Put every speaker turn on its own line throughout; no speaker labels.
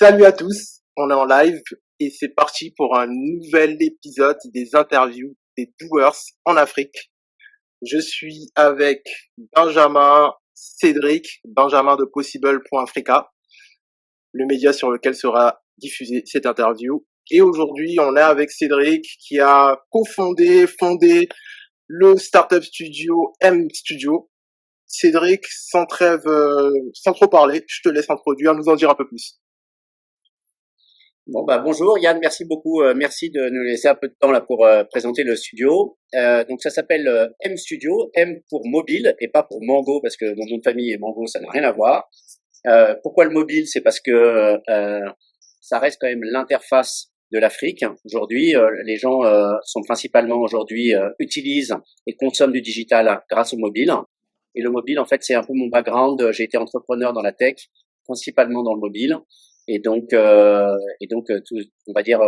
Salut à tous, on est en live et c'est parti pour un nouvel épisode des interviews des doers en Afrique. Je suis avec Benjamin, Benjamin de Possible.Africa, le média sur lequel sera diffusée cette interview. Et aujourd'hui, on est avec Cédric qui a fondé le startup studio M Studio. Cédric, sans trêve, sans trop parler, je te laisse introduire, nous en dire un peu plus.
Bonjour Yann, merci beaucoup, merci de nous laisser un peu de temps là pour présenter le studio. Donc ça s'appelle M Studio, M pour mobile et pas pour Mango parce que mon nom de famille et Mango ça n'a rien à voir. Pourquoi le mobile? C'est parce que ça reste quand même l'interface de l'Afrique. Aujourd'hui, les gens sont principalement aujourd'hui utilisent et consomment du digital grâce au mobile. Et le mobile, en fait, c'est un peu mon background. J'ai été entrepreneur dans la tech, principalement dans le mobile. Et donc, tout, on va dire,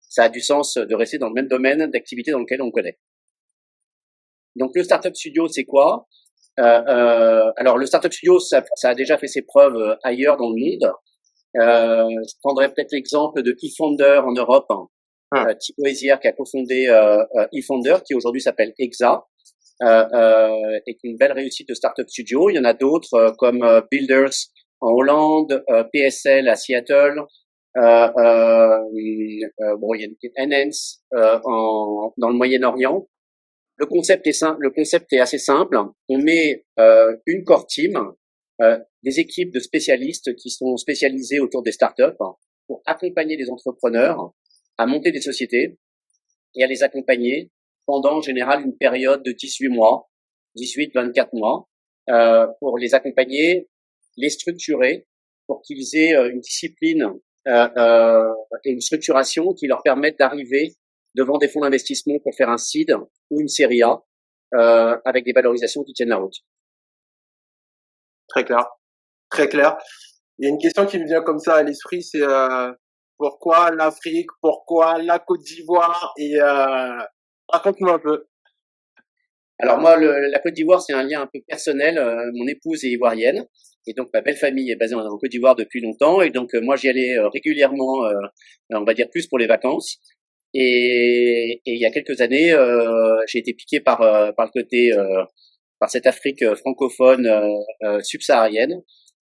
ça a du sens de rester dans le même domaine d'activité dans lequel on connaît. Donc, le Startup Studio, c'est quoi? Alors, le Startup Studio, ça a déjà fait ses preuves ailleurs dans le monde. Je prendrais peut-être l'exemple de eFounder en Europe, Thibaut Hézières qui a cofondé eFounder, qui aujourd'hui s'appelle Exa. Est une belle réussite de Startup Studio. Il y en a d'autres comme Builders en Hollande, PSL à Seattle, il y a Enhance dans le Moyen-Orient. Le concept est assez simple. On met une core team, des équipes de spécialistes qui sont spécialisées autour des startups pour accompagner les entrepreneurs à monter des sociétés et à les accompagner pendant en général une période de 18 mois, 18-24 mois, pour les accompagner, les structurer pour qu'ils aient une discipline et une structuration qui leur permettent d'arriver devant des fonds d'investissement pour faire un seed ou une série A avec des valorisations qui tiennent la route.
Très clair, très clair. Il y a une question qui me vient comme ça à l'esprit, c'est pourquoi l'Afrique, pourquoi la Côte d'Ivoire et raconte-nous un peu.
Alors moi, la Côte d'Ivoire, c'est un lien un peu personnel. Mon épouse est ivoirienne et donc ma belle famille est basée en Côte d'Ivoire depuis longtemps et donc moi j'y allais régulièrement, on va dire plus pour les vacances. Et il y a quelques années, j'ai été piqué par le côté par cette Afrique francophone subsaharienne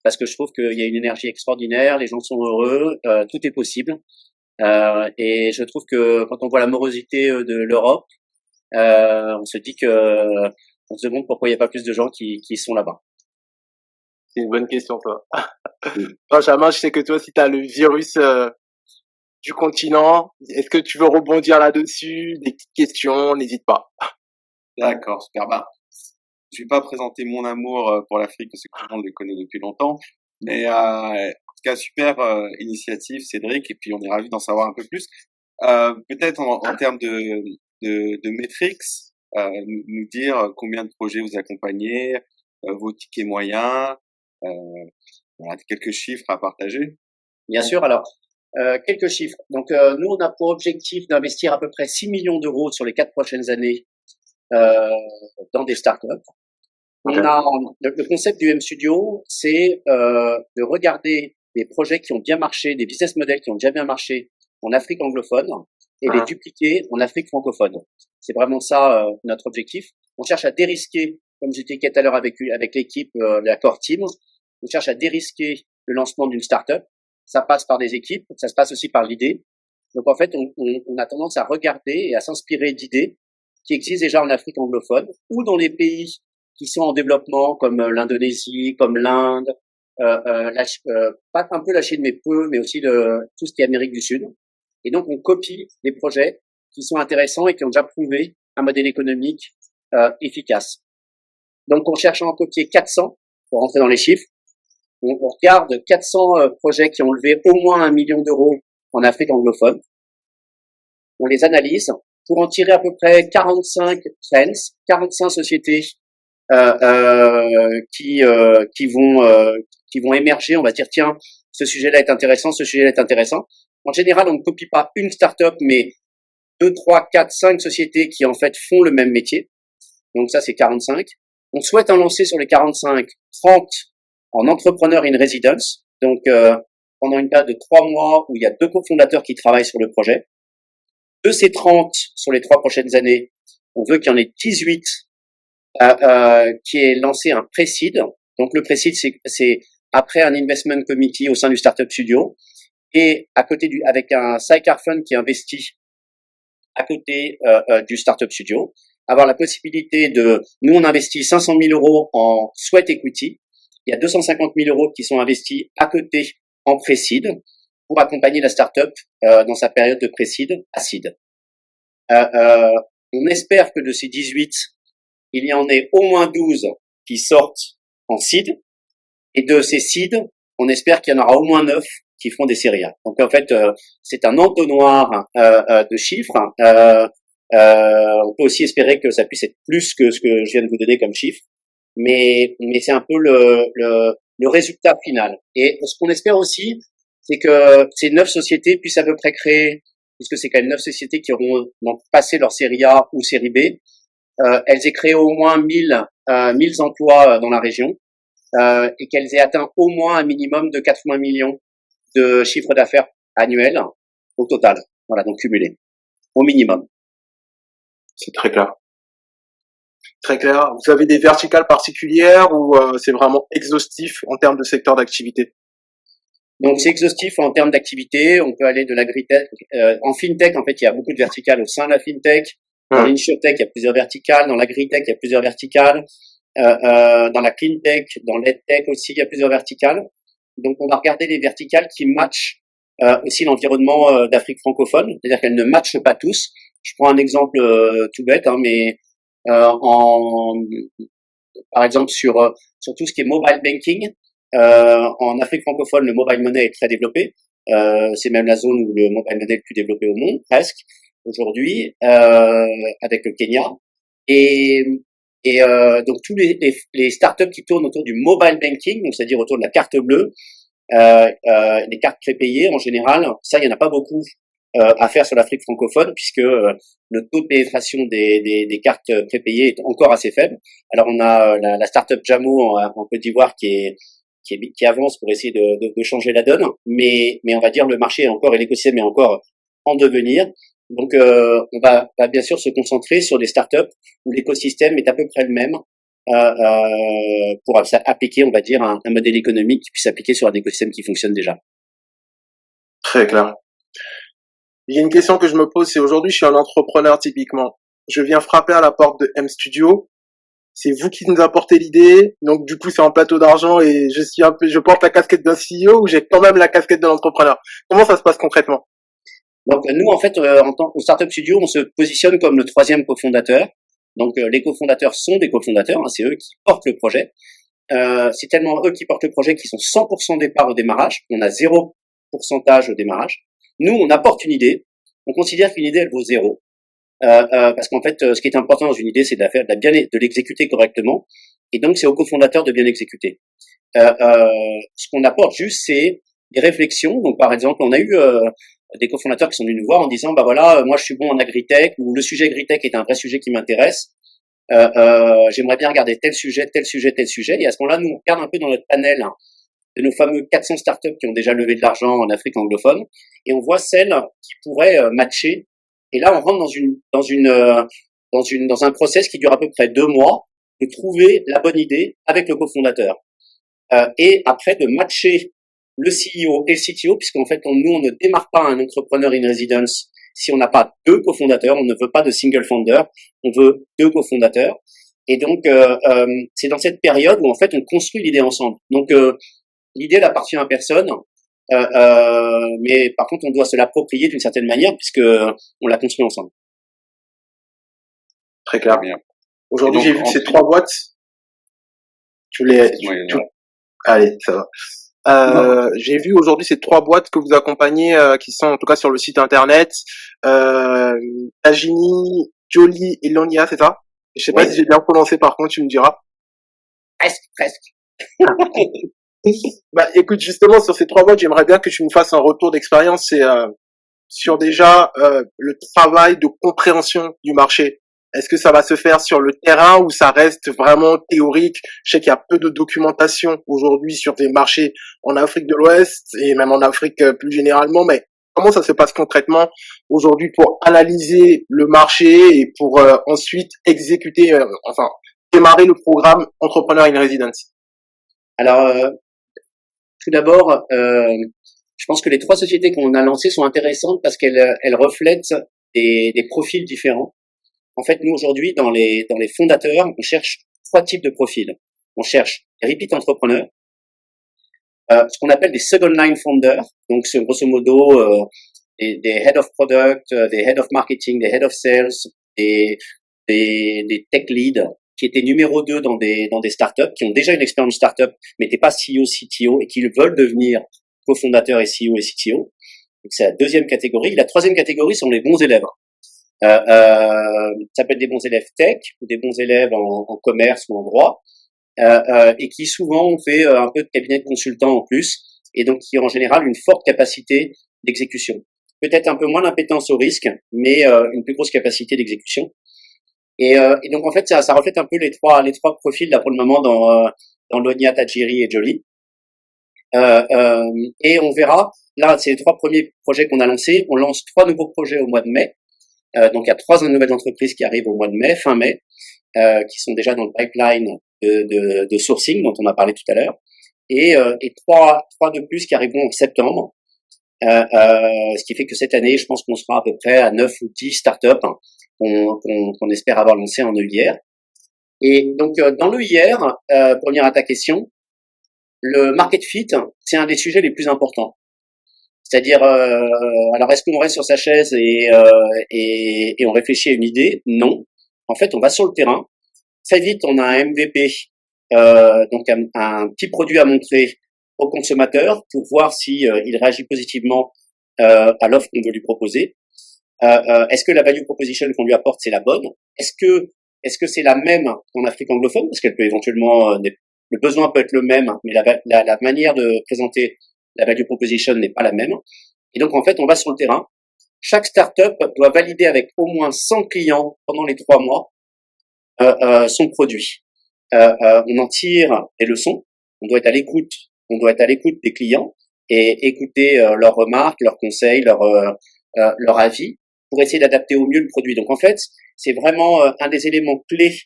parce que je trouve qu'il y a une énergie extraordinaire, les gens sont heureux, tout est possible. Et je trouve que quand on voit la morosité de l'Europe, on se demande pourquoi il n'y a pas plus de gens qui sont là-bas.
C'est une bonne question, toi. Benjamin, je sais que toi, si tu as le virus du continent, est-ce que tu veux rebondir là-dessus? Des petites questions, n'hésite pas.
D'accord, super. Je vais pas présenter mon amour pour l'Afrique parce que tout le monde le connaît depuis longtemps, mais en tout cas, super initiative, Cédric, et puis on est ravis d'en savoir un peu plus. Peut-être en termes de métriques, nous dire combien de projets vous accompagnez, vos tickets moyens, voilà, quelques chiffres à partager.
Bien sûr, alors quelques chiffres. Donc nous, on a pour objectif d'investir à peu près 6 millions d'euros sur les 4 prochaines années dans des startups. Okay. Le concept du M Studio, c'est de regarder des projets qui ont bien marché, des business models qui ont déjà bien marché en Afrique anglophone et les dupliquer en Afrique francophone. C'est vraiment ça notre objectif. On cherche à dérisquer, comme j'étais tout à l'heure avec l'équipe, la core team, on cherche à dérisquer le lancement d'une startup. Ça passe par des équipes, ça se passe aussi par l'idée. Donc en fait, on a tendance à regarder et à s'inspirer d'idées qui existent déjà en Afrique anglophone ou dans les pays qui sont en développement comme l'Indonésie, comme l'Inde, pas un peu la Chine mais peu, mais aussi tout ce qui est Amérique du Sud. Et donc on copie des projets qui sont intéressants et qui ont déjà prouvé un modèle économique efficace. Donc on cherche à en copier 400 pour rentrer dans les chiffres. On regarde 400 projets qui ont levé au moins 1 million d'euros en Afrique anglophone. On les analyse pour en tirer à peu près 45 trends, 45 sociétés qui vont émerger. On va dire tiens, ce sujet-là est intéressant, ce sujet-là est intéressant. En général, on ne copie pas une start-up, mais 2, 3, 4, 5 sociétés qui en fait font le même métier. Donc ça, c'est 45. On souhaite en lancer sur les 45, 30 en entrepreneur in residence. Donc pendant une période de 3 mois où il y a 2 cofondateurs qui travaillent sur le projet. De ces 30 sur les 3 prochaines années, on veut qu'il y en ait 18 qui aient lancé un pré-seed. Donc le pré-seed, c'est après un investment committee au sein du startup studio et à côté avec un sidecar fund qui investit à côté du startup studio, avoir la possibilité nous on investit 500 000 euros en sweat equity, il y a 250 000 euros qui sont investis à côté en pré-seed pour accompagner la startup dans sa période de pré-seed à seed. On espère que de ces 18, il y en ait au moins 12 qui sortent en seed, et de ces seed, on espère qu'il y en aura au moins 9 qui feront des séries A. Donc en fait, c'est un entonnoir de chiffres. On peut aussi espérer que ça puisse être plus que ce que je viens de vous donner comme chiffre, mais c'est un peu le résultat final. Et ce qu'on espère aussi, c'est que ces 9 sociétés puissent à peu près créer, puisque c'est quand même 9 sociétés qui auront donc passé leur série A ou série B, elles aient créé au moins 1000 emplois dans la région, et qu'elles aient atteint au moins un minimum de 80 millions de chiffre d'affaires annuel au total. Voilà, donc cumulé. Au minimum.
C'est très clair. Très clair. Vous avez des verticales particulières ou c'est vraiment exhaustif en termes de secteur d'activité?
Donc c'est exhaustif en termes d'activité. On peut aller de l'agritech. En fintech, en fait, il y a beaucoup de verticales au sein de la fintech. Dans l'insurtech, il y a plusieurs verticales. Dans l'agritech, il y a plusieurs verticales. Dans la cleantech, dans l'edtech aussi, il y a plusieurs verticales. Donc on va regarder les verticales qui matchent aussi l'environnement d'Afrique francophone, c'est-à-dire qu'elles ne matchent pas tous. Je prends un exemple tout bête, mais par exemple sur tout ce qui est mobile banking, en Afrique francophone, le mobile money est très développé. C'est même la zone où le mobile money est le plus développé au monde, presque aujourd'hui, avec le Kenya. Et donc tous les startups qui tournent autour du mobile banking, donc c'est-à-dire autour de la carte bleue, les cartes prépayées en général, ça il y en a pas beaucoup à faire sur l'Afrique francophone puisque le taux de pénétration des cartes prépayées est encore assez faible. Alors on a la startup Jamo en Côte d'Ivoire qui avance pour essayer de changer la donne, mais on va dire le marché est encore et l'écosystème est encore en devenir. Donc, on va bien sûr se concentrer sur des startups où l'écosystème est à peu près le même pour appliquer, on va dire, un modèle économique qui puisse s'appliquer sur un écosystème qui fonctionne déjà.
Très clair. Il y a une question que je me pose, c'est aujourd'hui, je suis un entrepreneur typiquement. Je viens frapper à la porte de M Studio. C'est vous qui nous apportez l'idée. Donc, du coup, c'est en plateau d'argent et je porte la casquette d'un CEO ou j'ai quand même la casquette de l'entrepreneur. Comment ça se passe concrètement?
Donc nous, en fait, en tant que Startup Studio, on se positionne comme le 3e cofondateur. Donc les cofondateurs sont des cofondateurs, c'est eux qui portent le projet. C'est tellement eux qui portent le projet qu'ils sont 100% départ au démarrage. On a 0% au démarrage. Nous, on apporte une idée. On considère qu'une idée, elle vaut 0. Parce qu'en fait, ce qui est important dans une idée, c'est de l'exécuter correctement. Et donc, c'est aux cofondateurs de bien l'exécuter. Ce qu'on apporte juste, c'est des réflexions. Donc, par exemple, on a eu des cofondateurs qui sont venus nous voir en disant voilà, moi je suis bon en agritech, ou le sujet agritech est un vrai sujet qui m'intéresse, j'aimerais bien regarder tel sujet, et à ce moment-là nous on regarde un peu dans notre panel de nos fameux 400 startups qui ont déjà levé de l'argent en Afrique anglophone et on voit celles qui pourraient matcher, et là on rentre dans un process qui dure à peu près 2 mois de trouver la bonne idée avec le cofondateur et après de matcher le CEO et le CTO, puisqu'en fait, nous, on ne démarre pas un entrepreneur in residence si on n'a pas 2 cofondateurs. On ne veut pas de single founder, on veut 2 cofondateurs. Et donc, c'est dans cette période où, en fait, on construit l'idée ensemble. Donc, l'idée, elle appartient à personne, mais par contre, on doit se l'approprier d'une certaine manière, puisque on l'a construit ensemble.
Très clair. Bien. Aujourd'hui, j'ai vu que ces 3 boîtes. Allez, ça va. J'ai vu aujourd'hui ces 3 boîtes que vous accompagnez, qui sont en tout cas sur le site internet, Tagini, Jolie et Lonia, c'est ça? Je sais pas si j'ai bien prononcé, par contre, tu me diras.
Presque.
Bah, écoute, justement, sur ces 3 boîtes, j'aimerais bien que tu me fasses un retour d'expérience, sur déjà, le travail de compréhension du marché. Est-ce que ça va se faire sur le terrain ou ça reste vraiment théorique? Je sais qu'il y a peu de documentation aujourd'hui sur des marchés en Afrique de l'Ouest et même en Afrique plus généralement, mais comment ça se passe concrètement aujourd'hui pour analyser le marché et pour ensuite exécuter, enfin, démarrer le programme Entrepreneur in Residence?
Alors, tout d'abord, je pense que les 3 sociétés qu'on a lancées sont intéressantes parce qu'elles reflètent des profils différents. En fait, nous aujourd'hui, dans les fondateurs, on cherche 3 types de profils. On cherche des repeat entrepreneurs, ce qu'on appelle des second line founders, donc c'est grosso modo des head of product, des head of marketing, des head of sales, des tech leads qui étaient numéro 2 dans des startups, qui ont déjà une expérience startup, mais n'étaient pas CEO, CTO et qui veulent devenir cofondateurs et CEO et CTO. Donc c'est la deuxième catégorie. La troisième catégorie sont les bons élèves. Ça peut être des bons élèves tech ou des bons élèves en commerce ou en droit, et qui souvent ont fait un peu de cabinet de consultants en plus, et donc qui ont en général une forte capacité d'exécution. Peut-être un peu moins d'impétence au risque, mais une plus grosse capacité d'exécution. Et donc en fait ça reflète un peu les trois profils là pour le moment dans Lonia, Tajiri et Jolie. Et on verra. Là, c'est les 3 premiers projets qu'on a lancés. On lance 3 nouveaux projets au mois de mai. Donc il y a 3 nouvelles entreprises qui arrivent au mois de mai, fin mai, qui sont déjà dans le pipeline de sourcing dont on a parlé tout à l'heure, et 3 de plus qui arriveront en septembre. Ce qui fait que cette année, je pense qu'on sera à peu près à 9 ou 10 startups qu'on espère avoir lancées en EIR. Et donc dans l'EIR, pour venir à ta question, le market fit, c'est un des sujets les plus importants. C'est-à-dire, alors est-ce qu'on reste sur sa chaise et on réfléchit à une idée? Non. En fait, on va sur le terrain. Très vite, on a un MVP, donc un petit produit à montrer au consommateur pour voir si il réagit positivement à l'offre qu'on veut lui proposer. Est-ce que la value proposition qu'on lui apporte c'est la bonne? Est-ce que c'est la même en Afrique anglophone? Parce qu'elle peut éventuellement le besoin peut être le même, mais la manière de présenter la value proposition n'est pas la même. Et donc, en fait, on va sur le terrain. Chaque startup doit valider avec au moins 100 clients pendant les 3 mois son produit. On en tire des leçons. On doit être à l'écoute. On doit être à l'écoute des clients et écouter leurs remarques, leurs conseils, leur avis pour essayer d'adapter au mieux le produit. Donc, en fait, c'est vraiment un des éléments clés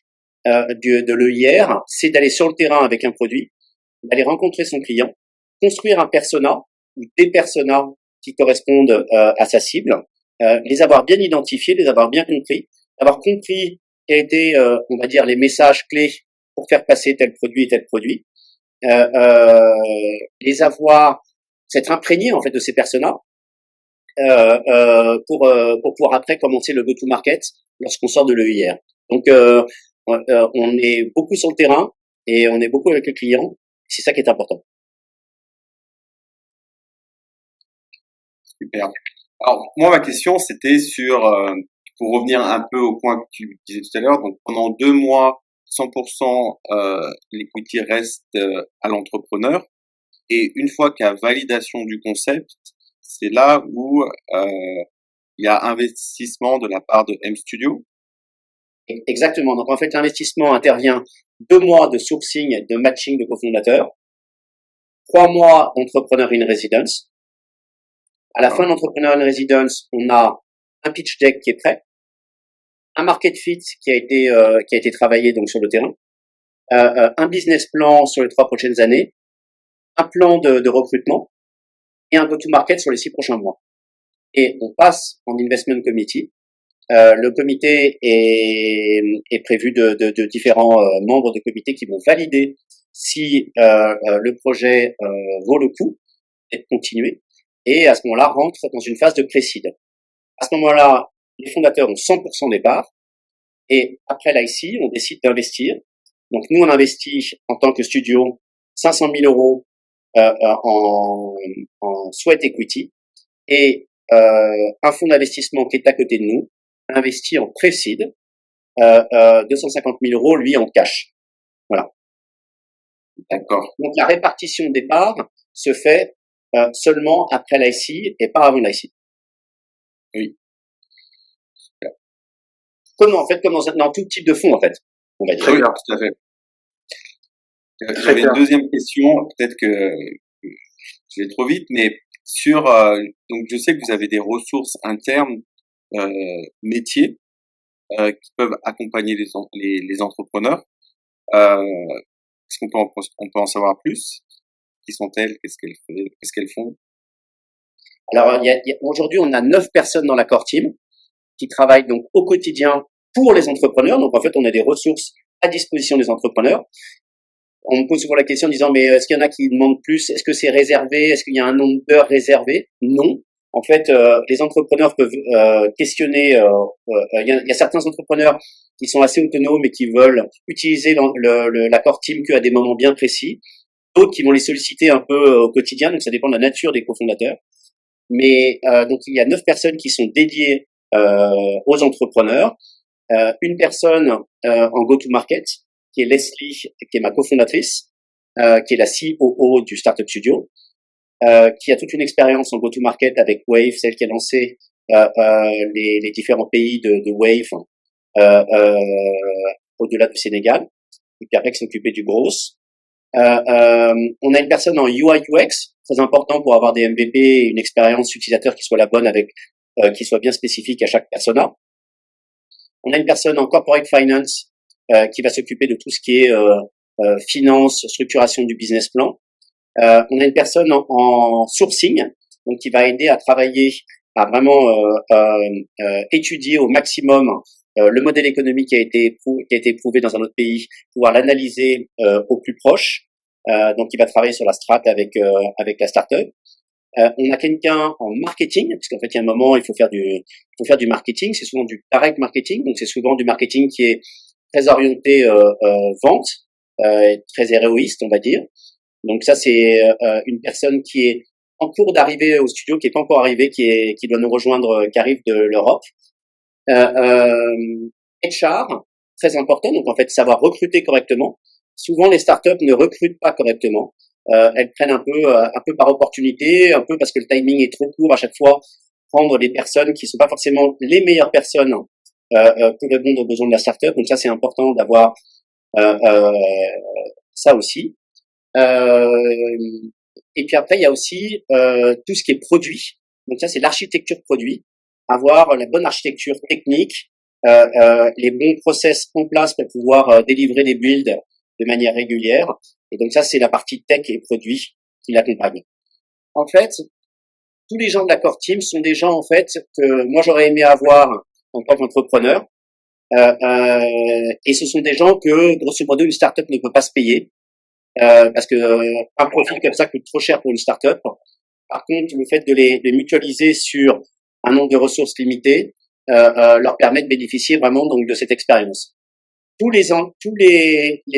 de l'EIR, c'est d'aller sur le terrain avec un produit, d'aller rencontrer son client, construire un persona ou des personas qui correspondent à sa cible, les avoir bien identifiés, les avoir bien compris, avoir compris quels étaient, on va dire, les messages clés pour faire passer tel produit et tel produit, les avoir, s'être imprégné en fait de ces personas pour pouvoir après commencer le go-to-market lorsqu'on sort de l'EIR. Donc on est beaucoup sur le terrain et on est beaucoup avec le client. C'est ça qui est important.
Super. Alors, moi, ma question, c'était sur, pour revenir un peu au point que tu disais tout à l'heure, donc pendant 2 mois, 100% l'equity reste à l'entrepreneur, et une fois qu'il y a validation du concept, c'est là où il y a investissement de la part de M Studio.
Exactement. Donc en fait, l'investissement intervient 2 mois de sourcing et de matching de cofondateurs, 3 mois d'entrepreneur in residence. À la fin de l'entrepreneur in residence, on a un pitch deck qui est prêt, un market fit qui a été travaillé donc sur le terrain, un business plan sur les 3 prochaines années, un plan de recrutement et un go-to-market sur les 6 prochains mois. Et on passe en investment committee. Le comité est prévu de différents membres de comité qui vont valider si le projet vaut le coup d'être continué, et à ce moment-là rentre dans une phase de pré-seed. À ce moment-là, les fondateurs ont 100% des parts, et après l'IC, on décide d'investir. Donc nous, on investit en tant que studio 500 000 euros en sweat equity, et un fonds d'investissement qui est à côté de nous investit en pré-seed 250 000 euros, lui, en cash. Voilà.
D'accord.
Donc la répartition des parts se fait seulement après l'IC et pas avant l'IC.
Oui.
comme dans tout type de fonds en fait, on va dire.
Oui, tout à fait. J'avais une deuxième question, peut-être que je vais trop vite, mais sur donc je sais que vous avez des ressources internes métiers qui peuvent accompagner les entrepreneurs. Est-ce qu'on on peut en savoir plus? Qui sont-elles? Qu'est-ce qu'elles font?
Alors, aujourd'hui, on a 9 personnes dans la core team qui travaillent donc au quotidien pour les entrepreneurs. Donc, en fait, on a des ressources à disposition des entrepreneurs. On me pose souvent la question en disant, mais est-ce qu'il y en a qui demandent plus? Est-ce que c'est réservé? Est-ce qu'il y a un nombre d'heures réservé? Non. En fait, les entrepreneurs peuvent questionner. Il y a certains entrepreneurs qui sont assez autonomes et qui veulent utiliser la core team qu'à des moments bien précis. D'autres qui vont les solliciter un peu au quotidien. Donc, ça dépend de la nature des cofondateurs. Mais donc, il y a 9 personnes qui sont dédiées aux entrepreneurs. Une personne en go-to-market, qui est Leslie, qui est ma cofondatrice, qui est la COO du Startup Studio, qui a toute une expérience en go-to-market avec Wave, celle qui a lancé les différents pays de Wave au-delà du Sénégal, et puis après qui s'occupait du gros. On a une personne en UI UX, très important pour avoir des MVP et une expérience utilisateur qui soit la bonne avec qui soit bien spécifique à chaque persona. On a une personne en corporate finance qui va s'occuper de tout ce qui est finance, structuration du business plan. On a une personne en sourcing, donc qui va aider à travailler, à vraiment étudier au maximum le modèle économique qui a été éprouvé dans un autre pays, pouvoir l'analyser au plus proche. Donc, il va travailler sur la strat avec la startup. On a quelqu'un en marketing, parce qu'en fait, il y a un moment, il faut faire du marketing. C'est souvent du direct marketing, donc c'est souvent du marketing qui est très orienté vente, très héroïste, on va dire. Donc ça, c'est une personne qui est en cours d'arriver au studio, qui est pas encore arrivée, qui doit nous rejoindre, qui arrive de l'Europe. HR, très important. Donc en fait, savoir recruter correctement. Souvent, les startups ne recrutent pas correctement. Elles prennent un peu par opportunité, un peu parce que le timing est trop court à chaque fois. Prendre des personnes qui sont pas forcément les meilleures personnes pour répondre aux besoins de la startup. Donc ça, c'est important d'avoir ça aussi. Et puis après, il y a aussi tout ce qui est produit. Donc ça, c'est l'architecture produit. Avoir la bonne architecture technique, les bons process en place pour pouvoir délivrer des builds de manière régulière. Et donc ça, c'est la partie tech et produit qui l'accompagne. En fait, tous les gens de la core team sont des gens en fait que moi j'aurais aimé avoir en tant qu'entrepreneur. Et ce sont des gens que, grosso modo, une startup ne peut pas se payer. Parce que un profil comme ça coûte trop cher pour une startup. Par contre, le fait de les mutualiser sur un nombre de ressources limitées leur permet de bénéficier vraiment donc de cette expérience. Tous les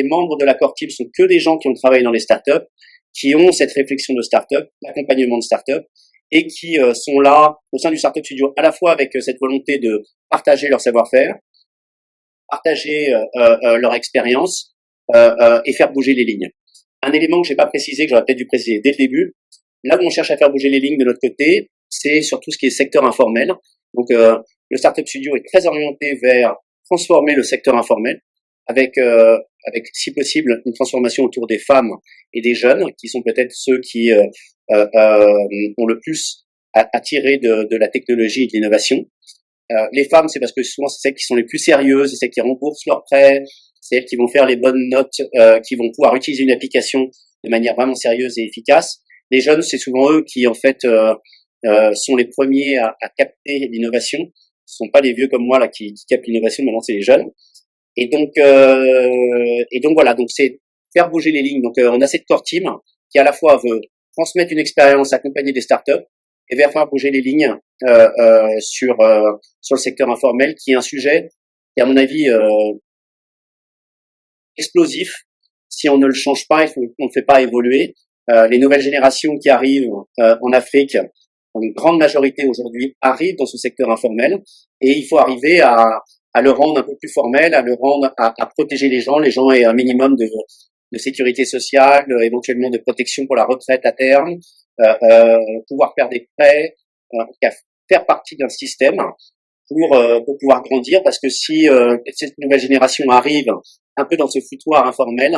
membres de la core team sont que des gens qui ont travaillé dans les startups, qui ont cette réflexion de startup, l'accompagnement de startup, et qui sont là au sein du Startup Studio à la fois avec cette volonté de partager leur savoir-faire, partager leur expérience et faire bouger les lignes. Un élément que j'ai pas précisé, que j'aurais peut-être dû préciser dès le début, là où on cherche à faire bouger les lignes de notre côté, c'est sur tout ce qui est secteur informel. Donc le Startup Studio est très orienté vers transformer le secteur informel avec si possible une transformation autour des femmes et des jeunes qui sont peut-être ceux qui ont le plus à tirer de la technologie et de l'innovation. Les femmes, c'est parce que souvent c'est celles qui sont les plus sérieuses, c'est celles qui remboursent leurs prêts, c'est elles qui vont faire les bonnes notes, qui vont pouvoir utiliser une application de manière vraiment sérieuse et efficace. Les jeunes, c'est souvent eux qui en fait sont les premiers à capter l'innovation. Ce sont pas les vieux comme moi là qui captent l'innovation, maintenant c'est les jeunes. Et donc voilà, donc c'est faire bouger les lignes. Donc on a cette core team qui à la fois veut transmettre une expérience, accompagner des startups et faire bouger les lignes sur le secteur informel, qui est un sujet qui à mon avis explosif. Si on ne le change pas, on ne le fait pas évoluer. Les nouvelles générations qui arrivent en Afrique, une grande majorité aujourd'hui arrivent dans ce secteur informel, et il faut arriver à le rendre un peu plus formel, à le rendre à protéger les gens aient un minimum de sécurité sociale, éventuellement de protection pour la retraite à terme, pouvoir faire des prêts, faire partie d'un système pour pouvoir grandir, parce que si cette nouvelle génération arrive un peu dans ce foutoir informel,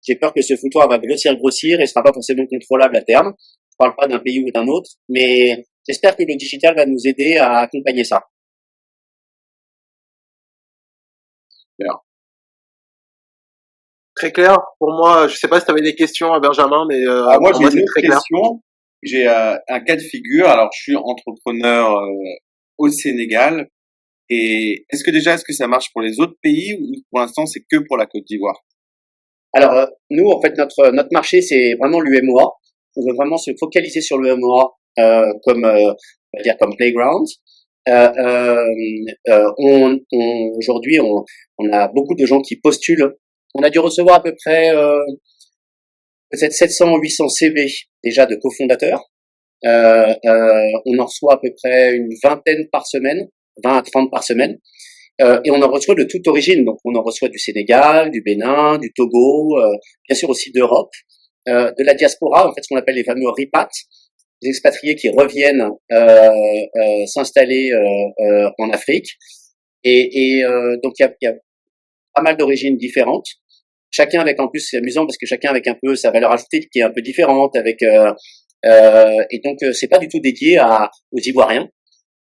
j'ai peur que ce foutoir va grossir et sera pas forcément contrôlable à terme. Je parle pas d'un pays ou d'un autre, mais j'espère que le digital va nous aider à accompagner ça.
Super.
Très clair. Pour moi, je sais pas si tu avais des questions à Benjamin, mais
Moi,
pour
j'ai
moi,
une
c'est
autre
très clair.
question. J'ai un cas de figure. Alors, je suis entrepreneur au Sénégal. Et est-ce que ça marche pour les autres pays ou pour l'instant, c'est que pour la Côte d'Ivoire?
Alors, nous, en fait, notre marché, c'est vraiment l'UMOA. On veut vraiment se focaliser sur l'UMOA comme, on va dire, comme playground. Aujourd'hui, on a beaucoup de gens qui postulent. On a dû recevoir à peu près peut-être 700 ou 800 CV déjà de cofondateurs. On en reçoit à peu près une vingtaine par semaine, 20 à 30 par semaine. Et on en reçoit de toute origine. Donc, on en reçoit du Sénégal, du Bénin, du Togo, bien sûr aussi d'Europe, de la diaspora, en fait, ce qu'on appelle les fameux RIPAT, les expatriés qui reviennent s'installer en Afrique. Et donc, il y a pas mal d'origines différentes. Chacun avec, en plus, c'est amusant parce que chacun avec un peu sa valeur ajoutée qui est un peu différente. Et donc, c'est pas du tout dédié aux Ivoiriens.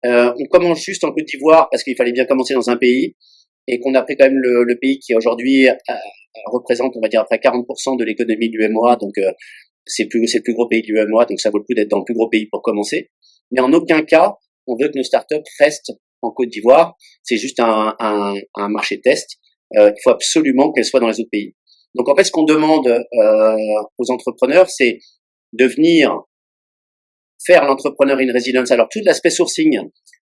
On commence juste en Côte d'Ivoire parce qu'il fallait bien commencer dans un pays et qu'on a pris quand même le pays qui aujourd'hui représente, on va dire, après 40% de l'économie de l'UMOA. Donc, c'est le plus gros pays de l'UMOA, donc ça vaut le coup d'être dans le plus gros pays pour commencer. Mais en aucun cas, on veut que nos startups restent en Côte d'Ivoire. C'est juste un marché test. Il faut absolument qu'elles soient dans les autres pays. Donc, en fait, ce qu'on demande aux entrepreneurs, c'est de venir faire l'entrepreneur in residence. Alors, tout l'aspect sourcing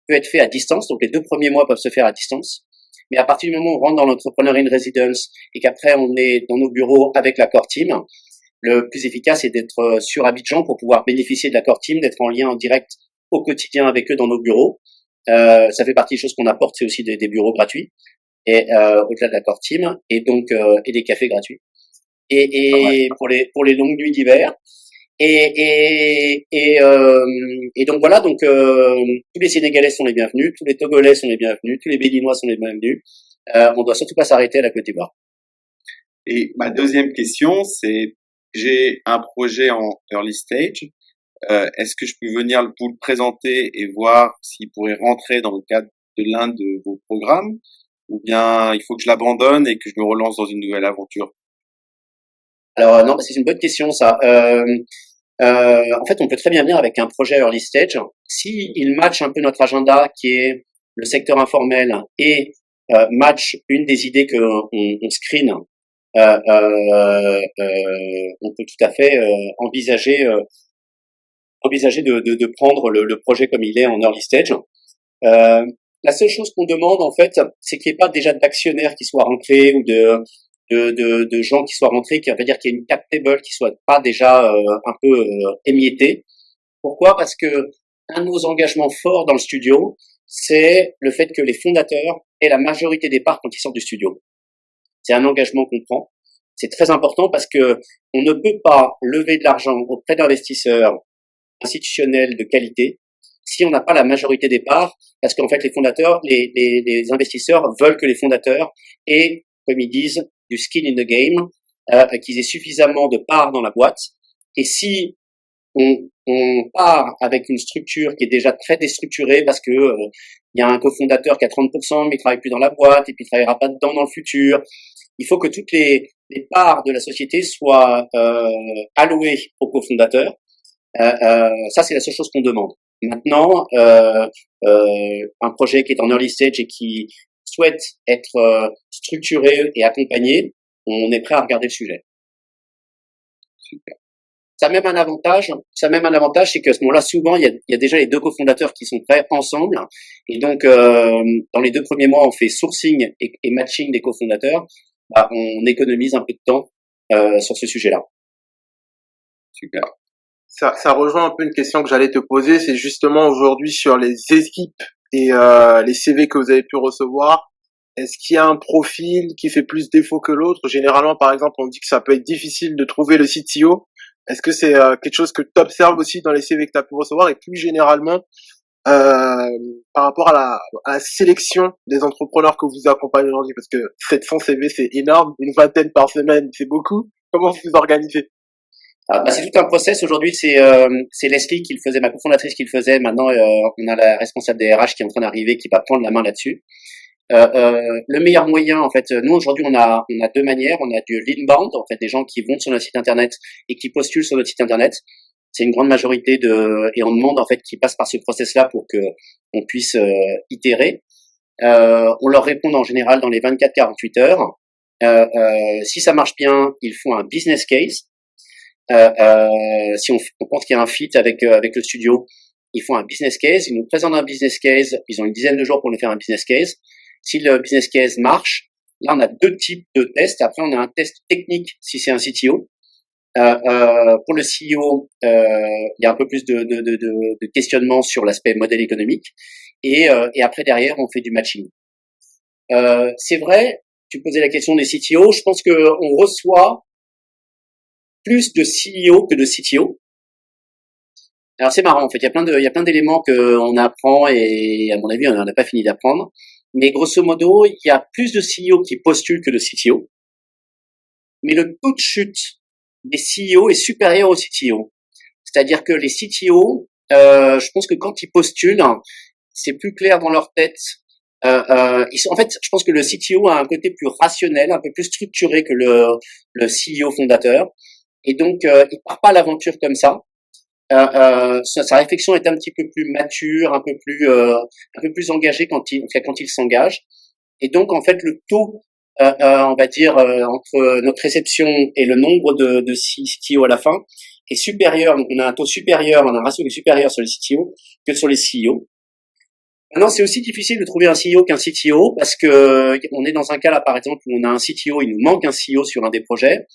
peut être fait à distance. Donc, les 2 premiers mois peuvent se faire à distance. Mais à partir du moment où on rentre dans l'entrepreneur in residence et qu'après, on est dans nos bureaux avec la core team, le plus efficace, c'est d'être sur Abidjan pour pouvoir bénéficier de la core team, d'être en lien en direct au quotidien avec eux dans nos bureaux. Ça fait partie des choses qu'on apporte, c'est aussi des bureaux gratuits et au-delà de la core team et donc et des cafés gratuits. Et pour les longues nuits d'hiver. Et donc voilà, donc tous les Sénégalais sont les bienvenus, tous les Togolais sont les bienvenus, tous les Béninois sont les bienvenus. On doit surtout pas s'arrêter à la Côte d'Ivoire.
Et ma deuxième question, c'est j'ai un projet en early stage. Est-ce que je peux venir vous le présenter et voir s'il pourrait rentrer dans le cadre de l'un de vos programmes, ou bien il faut que je l'abandonne et que je me relance dans une nouvelle aventure?
Alors non, c'est une bonne question ça. En fait, on peut très bien venir avec un projet early stage. Si il match un peu notre agenda, qui est le secteur informel, et match une des idées que on screen, on peut tout à fait envisager de prendre le projet comme il est en early stage. La seule chose qu'on demande en fait, c'est qu'il n'y ait pas déjà d'actionnaires qui soient rentrés ou de gens qui soient rentrés, qui veut dire qu'il y ait une cap table qui soit pas déjà un peu émiettée. Pourquoi? Parce que un de nos engagements forts dans le studio, c'est le fait que les fondateurs aient la majorité des parts quand ils sortent du studio. C'est un engagement qu'on prend. C'est très important parce que on ne peut pas lever de l'argent auprès d'investisseurs institutionnels de qualité si on n'a pas la majorité des parts, parce qu'en fait les fondateurs, les investisseurs veulent que les fondateurs aient, comme ils disent, du skin in the game, qu'ils aient suffisamment de parts dans la boîte. Et si on part avec une structure qui est déjà très déstructurée parce que il y a un cofondateur qui a 30%, mais il travaille plus dans la boîte et puis il travaillera pas dedans dans le futur. Il faut que toutes les parts de la société soient allouées aux cofondateurs. Ça, c'est la seule chose qu'on demande. Maintenant, un projet qui est en early stage et qui souhaite être structuré et accompagné, on est prêt à regarder le sujet.
Super.
Ça a même un avantage, c'est qu'à ce moment-là, souvent, il y a déjà les 2 cofondateurs qui sont prêts ensemble. Et donc, dans les 2 premiers mois, on fait sourcing et matching des cofondateurs. Bah, on économise un peu de temps sur ce sujet-là.
Super.
Ça rejoint un peu une question que j'allais te poser, c'est justement aujourd'hui sur les équipes et les CV que vous avez pu recevoir. Est-ce qu'il y a un profil qui fait plus défaut que l'autre? Généralement, par exemple, on dit que ça peut être difficile de trouver le CTO. Est-ce que c'est quelque chose que tu observes aussi dans les CV que tu as pu recevoir? Et plus généralement, par rapport à la sélection des entrepreneurs que vous accompagnez aujourd'hui, parce que 700 CV c'est énorme, une vingtaine par semaine c'est beaucoup. Comment vous vous organisez?
C'est tout un process. Aujourd'hui, c'est Leslie qui le faisait, ma cofondatrice qui le faisait. Maintenant, on a la responsable des RH qui est en train d'arriver, qui va prendre la main là-dessus. Le meilleur moyen, en fait, nous aujourd'hui, on a deux manières. On a du l'inbound, en fait, des gens qui vont sur notre site internet et qui postulent sur notre site internet. C'est une grande majorité et on demande en fait qu'ils passent par ce process-là pour que on puisse itérer. On leur répond en général dans les 24-48 heures. Si ça marche bien, ils font un business case. Si on pense qu'il y a un fit avec le studio, ils font un business case, ils nous présentent un business case, ils ont une dizaine de jours pour nous faire un business case. Si le business case marche, là on a deux types de tests. Après on a un test technique si c'est un CTO. Pour le CEO, il y a un peu plus de questionnement sur l'aspect modèle économique et après derrière on fait du matching. C'est vrai, tu posais la question des CTO, je pense que on reçoit plus de CEO que de CTO. Alors c'est marrant en fait, il y a plein d'éléments que on apprend et à mon avis on n'a pas fini d'apprendre. Mais grosso modo, il y a plus de CEO qui postulent que de CTO. Mais le taux de chute des CEO est supérieur aux CTO. C'est-à-dire que les CTO, je pense que quand ils postulent, c'est plus clair dans leur tête. En fait, je pense que le CTO a un côté plus rationnel, un peu plus structuré que le CEO fondateur. Et donc, il part pas à l'aventure comme ça. Sa réflexion est un petit peu plus mature, un peu plus engagée quand il s'engage. Et donc, en fait, le taux, on va dire, entre notre réception et le nombre de CTO à la fin est supérieur. Donc, on a un taux supérieur, on a un ratio qui est supérieur sur les CTO que sur les CEO. Maintenant, c'est aussi difficile de trouver un CEO qu'un CTO parce que on est dans un cas là, par exemple, où on a un CTO, il nous manque un CEO sur un des projets.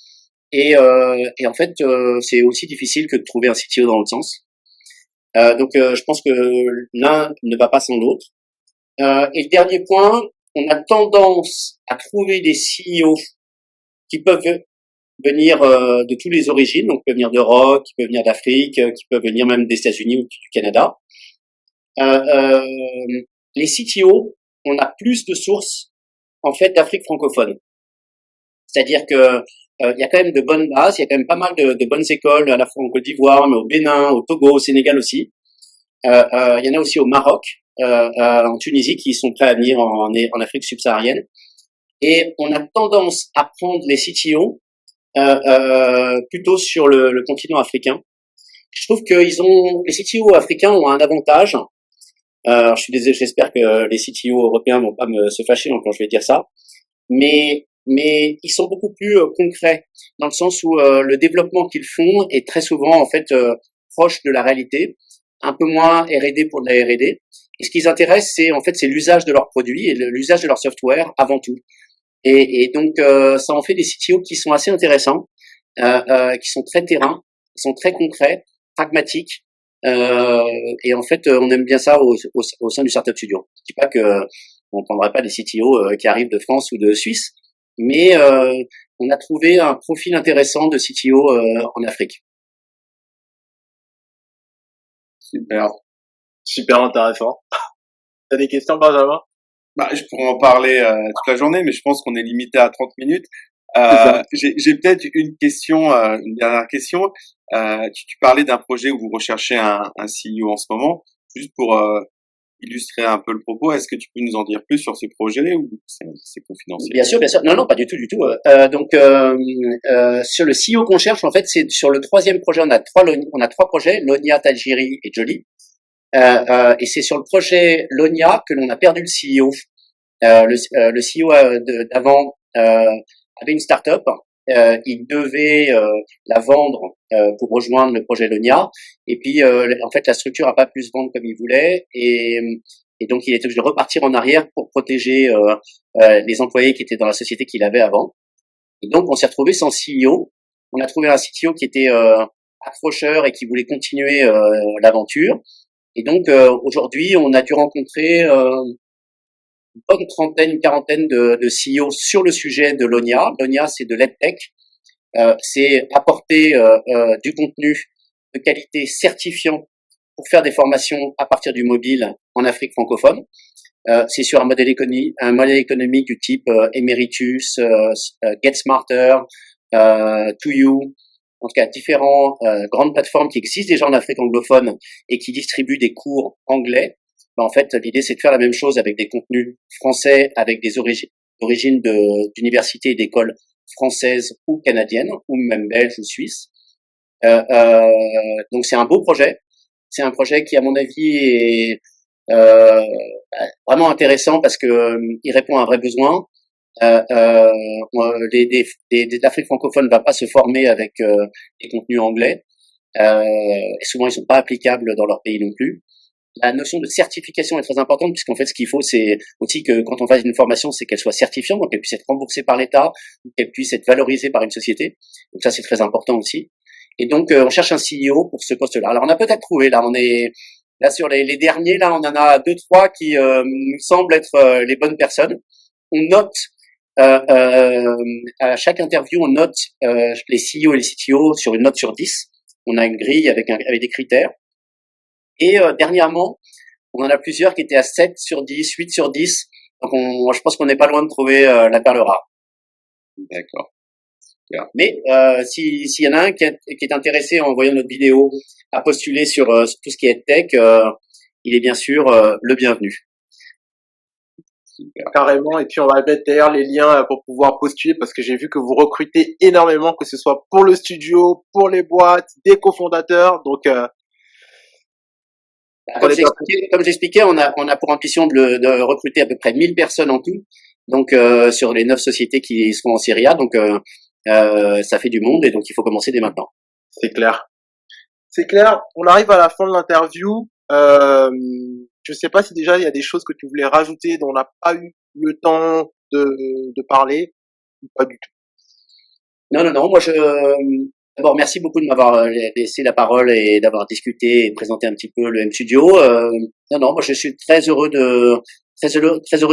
Et en fait, c'est aussi difficile que de trouver un CTO dans l'autre sens. Donc, je pense que l'un ne va pas sans l'autre. Et le dernier point, on a tendance à trouver des CEO qui peuvent venir de toutes les origines, donc qui peuvent venir d'Europe, qui peuvent venir d'Afrique, qui peuvent venir même des États-Unis ou du Canada. Les CTO, on a plus de sources en fait d'Afrique francophone. C'est-à-dire que il y a quand même de bonnes bases, il y a quand même pas mal de bonnes écoles à la fois en Côte d'Ivoire, mais au Bénin, au Togo, au Sénégal aussi. Il y en a aussi au Maroc, en Tunisie, qui sont prêts à venir en Afrique subsaharienne. Et on a tendance à prendre les CTO plutôt sur le continent africain. Je trouve que les CTO africains ont un avantage. Je suis désolé, j'espère que les CTO européens vont pas se fâcher quand je vais dire ça, mais ils sont beaucoup plus concrets dans le sens où le développement qu'ils font est très souvent en fait proche de la réalité, un peu moins R&D pour de la R&D. Et ce qui les intéresse, c'est l'usage de leurs produits et l'usage de leur software avant tout. Et donc ça en fait des CTO qui sont assez intéressants, qui sont très terrain, qui sont très concrets, pragmatiques. Et en fait, on aime bien ça au sein du Startup Studio. Je dis pas que on prendrait pas des CTO qui arrivent de France ou de Suisse, mais on a trouvé un profil intéressant de CTO en Afrique.
Super intéressant. T'as des questions, Benjamin?
Je pourrais en parler toute la journée, mais je pense qu'on est limité à 30 minutes. J'ai peut-être une question, une dernière question. Tu parlais d'un projet où vous recherchez un CEO en ce moment. Juste pour illustrer un peu le propos, est-ce que tu peux nous en dire plus sur ce projet ou c'est confidentiel?
Bien sûr, bien sûr. Non, pas du tout, du tout. Donc, sur le CEO qu'on cherche, en fait, c'est sur le troisième projet. On a trois projets, Lonia, Tajiri et Jolie. Et c'est sur le projet Lonia que l'on a perdu le CEO. Le CEO d'avant avait une start-up. Il devait la vendre pour rejoindre le projet Lonia. Et puis, en fait, la structure a pas pu se vendre comme il voulait. Et donc, il était obligé de repartir en arrière pour protéger les employés qui étaient dans la société qu'il avait avant. Et donc, on s'est retrouvé sans CEO. On a trouvé un CTO qui était accrocheur et qui voulait continuer l'aventure. Et donc, aujourd'hui, on a dû rencontrer une bonne trentaine, une quarantaine de CEO sur le sujet de Lonia. Lonia, c'est de l'EdTech. C'est apporter du contenu de qualité certifiant pour faire des formations à partir du mobile en Afrique francophone. C'est sur un modèle économique du type Emeritus, Get Smarter, To You, en tout cas différentes grandes plateformes qui existent déjà en Afrique anglophone et qui distribuent des cours anglais. En fait, l'idée c'est de faire la même chose avec des contenus français, avec des origines d'universités et d'écoles françaises ou canadiennes, ou même belges ou suisses. Donc c'est un beau projet. C'est un projet qui, à mon avis, est vraiment intéressant parce que il répond à un vrai besoin. L'Afrique francophone ne va pas se former avec des contenus anglais. Et souvent, ils sont pas applicables dans leur pays non plus. La notion de certification est très importante puisqu'en fait, ce qu'il faut, c'est aussi que quand on fasse une formation, c'est qu'elle soit certifiante, donc qu'elle puisse être remboursée par l'État, qu'elle puisse être valorisée par une société. Donc ça, c'est très important aussi. Et donc, on cherche un CEO pour ce poste-là. Alors, on a peut-être trouvé, là, on est là sur les derniers, là, on en a 2-3 qui nous semblent être les bonnes personnes. On note à chaque interview, on note les CEO et les CTO sur une note sur 10. On a une grille avec des critères. Et dernièrement, on en a plusieurs qui étaient à 7 sur 10, 8 sur 10. Donc, je pense qu'on n'est pas loin de trouver la perle rare.
D'accord.
Mais s'il y en a un qui est intéressé en voyant notre vidéo à postuler sur tout ce qui est tech, il est bien sûr le bienvenu.
Carrément, et puis on va mettre d'ailleurs les liens pour pouvoir postuler parce que j'ai vu que vous recrutez énormément, que ce soit pour le studio, pour les boîtes, des cofondateurs, donc
comme j'expliquais, on a pour ambition de recruter à peu près 1000 personnes en tout, donc sur les 9 sociétés qui seront en Série A, donc ça fait du monde et donc il faut commencer dès maintenant.
C'est clair. C'est clair, on arrive à la fin de l'interview. Je sais pas si déjà il y a des choses que tu voulais rajouter dont on n'a pas eu le temps de parler, ou pas du tout.
Non, moi d'abord merci beaucoup de m'avoir laissé la parole et d'avoir discuté et présenté un petit peu le M Studio. Moi je suis très heureux de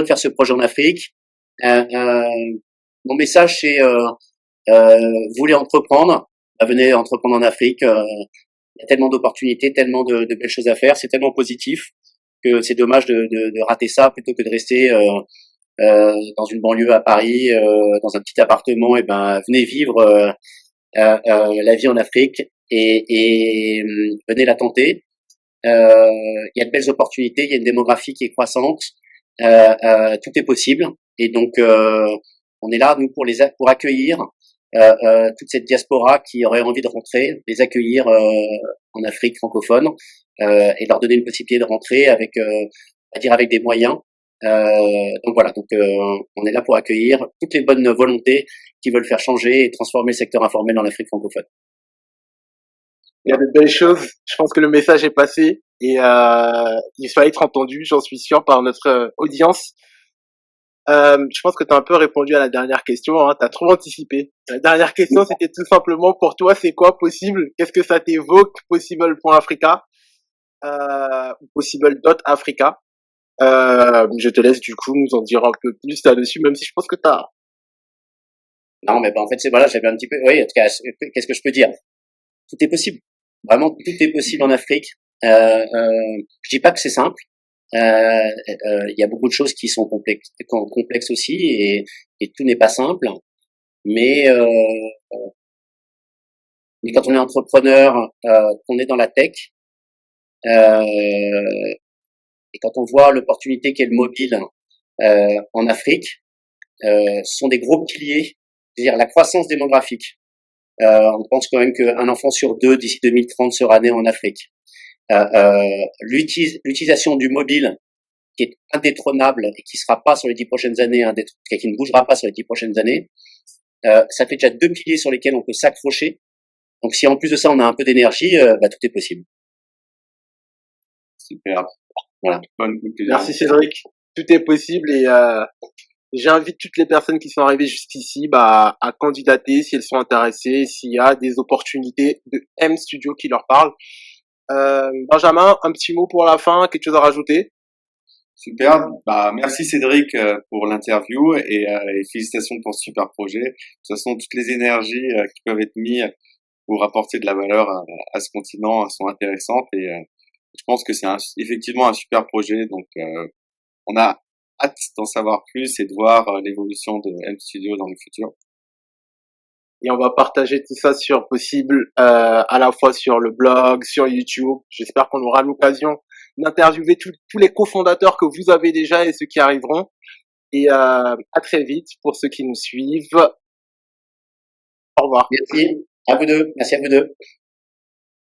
faire ce projet en Afrique. Mon message c'est vous voulez entreprendre, venez entreprendre en Afrique. Il y a tellement d'opportunités, tellement de belles choses à faire, c'est tellement positif que c'est dommage de rater ça plutôt que de rester dans une banlieue à Paris, dans un petit appartement. Et ben venez vivre la vie en Afrique et venez la tenter. Il y a de belles opportunités, il y a une démographie qui est croissante, tout est possible et donc on est là nous pour accueillir toute cette diaspora qui aurait envie de rentrer, les accueillir en Afrique francophone et leur donner une possibilité de rentrer avec des moyens. Donc voilà, on est là pour accueillir toutes les bonnes volontés qui veulent faire changer et transformer le secteur informel en Afrique francophone.
Il y a de belles choses. Je pense que le message est passé et il va être entendu, j'en suis sûr, par notre audience. Je pense que tu as un peu répondu à la dernière question, hein, tu as trop anticipé. La dernière question, c'était tout simplement pour toi, c'est quoi possible? Qu'est-ce que ça t'évoque, possible.africa ou possible.africa? Je te laisse du coup nous en dire un peu plus là-dessus, même si je pense que tu as...
Non, mais en fait, j'avais un petit peu... Oui, en tout cas, qu'est-ce que je peux dire? Tout est possible. Vraiment, tout est possible en Afrique. Je dis pas que c'est simple. Il y a beaucoup de choses qui sont complexes aussi et tout n'est pas simple. Mais quand on est entrepreneur, qu'on est dans la tech, et quand on voit l'opportunité qu'est le mobile en Afrique, ce sont des gros piliers, c'est-à-dire la croissance démographique. On pense quand même qu'un enfant sur 2 d'ici 2030 sera né en Afrique. L'utilisation du mobile qui est indétrônable et qui sera pas sur les 10 prochaines années, qui ne bougera pas sur les 10 prochaines années, ça fait déjà 2 piliers sur lesquels on peut s'accrocher. Donc si en plus de ça on a un peu d'énergie, tout est possible.
Super.
Voilà.
Merci Cédric. Tout est possible et j'invite toutes les personnes qui sont arrivées jusqu'ici à candidater si elles sont intéressées, s'il y a des opportunités de M Studio qui leur parlent. Benjamin, un petit mot pour la fin, quelque chose à rajouter?
Super. Merci Cédric pour l'interview et félicitations pour ce super projet. De toute façon, toutes les énergies qui peuvent être mises pour apporter de la valeur à ce continent sont intéressantes et Je pense que c'est effectivement un super projet, donc on a hâte d'en savoir plus et de voir l'évolution de M Studio dans le futur.
Et on va partager tout ça sur possible, à la fois sur le blog, sur YouTube. J'espère qu'on aura l'occasion d'interviewer tous les cofondateurs que vous avez déjà et ceux qui arriveront. Et à très vite pour ceux qui nous suivent. Au revoir.
Merci à vous deux. Merci à vous deux.